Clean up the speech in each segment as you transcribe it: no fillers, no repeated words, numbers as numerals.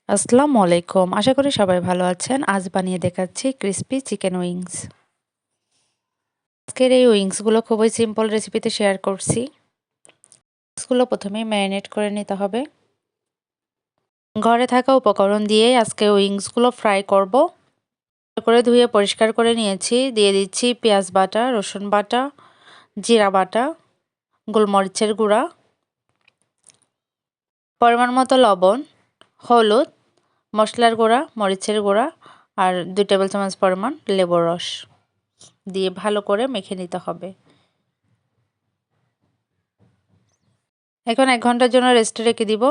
আসসালামু আলাইকুম। আশা করি সবাই ভালো আছেন। আজ বানিয়ে দেখাচ্ছি ক্রিসপি চিকেন উইংস। আজকের এই উইংসগুলো খুবই সিম্পল রেসিপিতে শেয়ার করছি। উইংসগুলো প্রথমেই ম্যারিনেট করে নিতে হবে। ঘরে থাকা উপকরণ দিয়ে আজকে উইংসগুলো ফ্রাই করব। করে ধুয়ে পরিষ্কার করে নিয়েছি। দিয়ে দিচ্ছি পেঁয়াজ বাটা, রসুন বাটা, জিরা বাটা, গোলমরিচের গুঁড়া, পরিমাণ মতো লবণ, হলুদ, মশলার গুঁড়া, মরিচের গুঁড়া আর 2 টেবিল চামচ পরিমাণ লেবুর রস দিয়ে ভালো করে মেখে নিতে হবে। এখন 1 ঘন্টার জন্য রেস্টে রেখে দিব।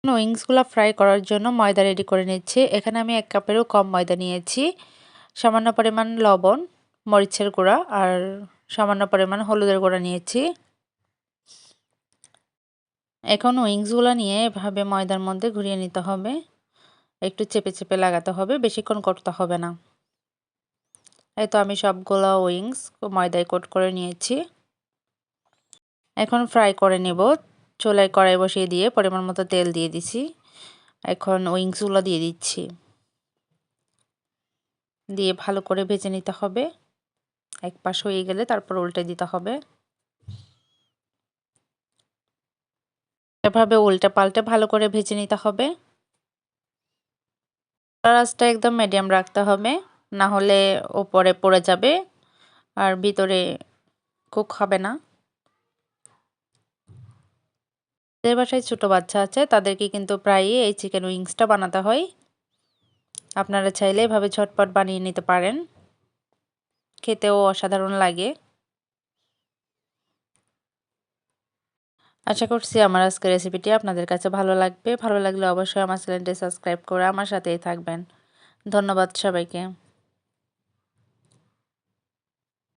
উইংসগুলো ফ্রাই করার জন্য ময়দা রেডি করে নিচ্ছি। এখানে আমি 1 কাপেরও কম ময়দা নিয়েছি। সামান্য পরিমাণ লবণ, মরিচের গুঁড়া আর সামান্য পরিমাণ হলুদের গুঁড়া নিয়েছি। এখন উইংসগুলো নিয়ে এভাবে ময়দার মধ্যে ঘুরিয়ে নিতে হবে। একটু চেপে চেপে লাগাতে হবে, বেশিক্ষণ করতে হবে না। এই তো আমি সবগুলো উইংস ময়দায় কোট করে নিয়েছি। এখন ফ্রাই করে নেব। চুলায় কড়াই বসিয়ে দিয়ে পরিমাণ মতো তেল দিয়ে দিছি। এখন উইংসগুলো দিয়ে দিচ্ছি। দিয়ে ভালো করে ভেজে নিতে হবে। এক পাশ হয়ে গেলে তারপর উল্টে দিতে হবে। এভাবে উল্টে পাল্টে ভালো করে ভেজে নিতে হবে। আঁচটা একদম মিডিয়াম রাখতে হবে, না হলে উপরে পড়ে যাবে আর ভিতরে কুক হবে না। যাদের বাসায় ছোট বাচ্চা আছে তাদেরকে কিন্তু প্রায়ই এই চিকেন উইংসটা বানাতে হয়। আপনারা চাইলে এভাবে ঝটপট বানিয়ে নিতে পারেন। খেতেও অসাধারণ লাগে। আশা করছি আমার আজকের রেসিপিটি আপনাদের কাছে ভালো লাগবে। ভালো লাগলে অবশ্যই আমার চ্যানেলটি সাবস্ক্রাইব করে আমার সাথেই থাকবেন। ধন্যবাদ সবাইকে।